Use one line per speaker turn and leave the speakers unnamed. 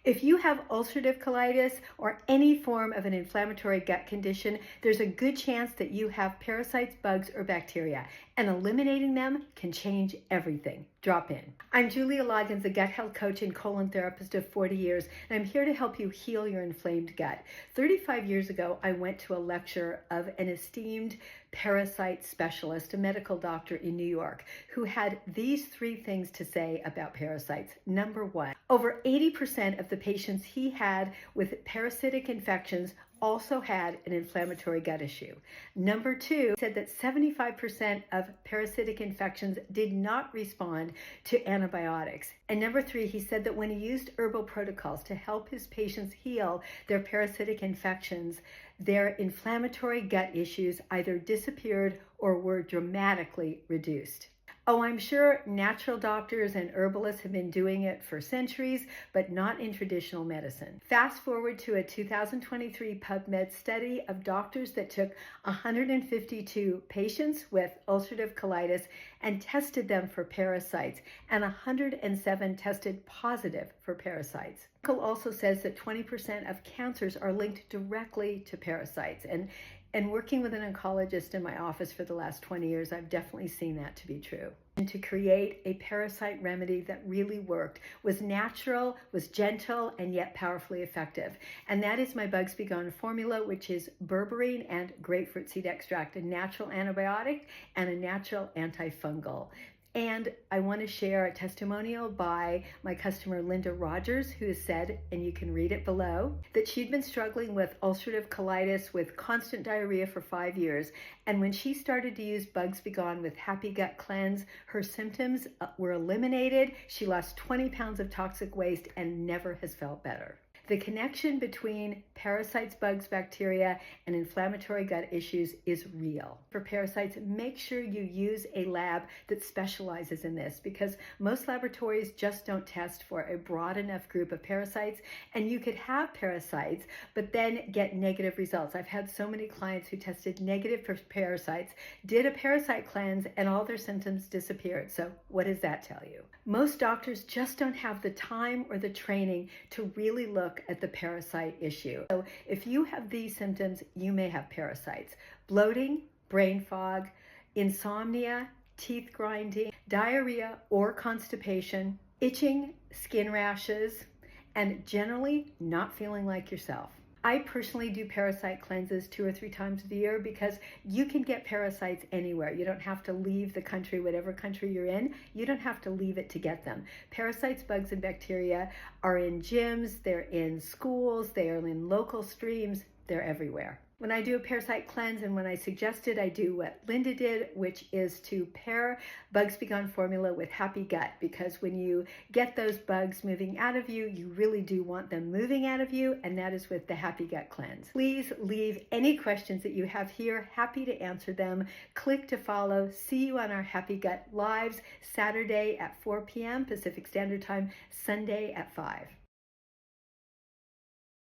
If you have ulcerative colitis or any form of an inflammatory gut condition, there's a good chance that you have parasites, bugs, or bacteria, and eliminating them can change everything. Drop in. I'm Julialoggins, a gut health coach and colon therapist of 40 years, and I'm here to help you heal your inflamed gut. 35 years ago, I went to a lecture of an esteemed parasite specialist, a medical doctor in New York, who had these three things to say about parasites. Number one, over 80% of the patients he had with parasitic infections also had an inflammatory gut issue. Number two, said that 75% of parasitic infections did not respond to antibiotics. And number three, he said that when he used herbal protocols to help his patients heal their parasitic infections, their inflammatory gut issues either disappeared or were dramatically reduced. Oh, I'm sure natural doctors and herbalists have been doing it for centuries, but not in traditional medicine. Fast forward to a 2023 PubMed study of doctors that took 152 patients with ulcerative colitis and tested them for parasites, and 107 tested positive for parasites. The article also says that 20% of cancers are linked directly to parasites, and working with an oncologist in my office for the last 20 years, I've definitely seen that to be true. And to create a parasite remedy that really worked, was natural, was gentle, and yet powerfully effective. And that is my Bugs Begone formula, which is berberine and grapefruit seed extract, a natural antibiotic and a natural antifungal. And I want to share a testimonial by my customer, Linda Rogers, who has said, and you can read it below, that she'd been struggling with ulcerative colitis with constant diarrhea for 5 years. And when she started to use Bugs Begone with Happy Gut Cleanse, her symptoms were eliminated. She lost 20 pounds of toxic waste and never has felt better. The connection between parasites, bugs, bacteria, and inflammatory gut issues is real. For parasites, make sure you use a lab that specializes in this, because most laboratories just don't test for a broad enough group of parasites, and you could have parasites but then get negative results. I've had so many clients who tested negative for parasites, did a parasite cleanse, and all their symptoms disappeared. So what does that tell you? Most doctors just don't have the time or the training to really look at the parasite issue. So if you have these symptoms, you may have parasites: bloating, brain fog, insomnia, teeth grinding, diarrhea or constipation, itching, skin rashes, and generally not feeling like yourself. I personally do parasite cleanses 2 or 3 times a year because you can get parasites anywhere. You don't have to leave the country, whatever country you're in. You don't have to leave it to get them. Parasites, bugs, and bacteria are in gyms, they're in schools, they are in local streams, they're everywhere. When I do a parasite cleanse, and when I suggested, I do what Linda did, which is to pair Bugs Begone formula with Happy Gut, because when you get those bugs moving out of you, you really do want them moving out of you, and that is with the Happy Gut Cleanse. Please leave any questions that you have here. Happy to answer them. Click to follow. See you on our Happy Gut Lives, Saturday at 4 p.m. Pacific Standard Time, Sunday at 5.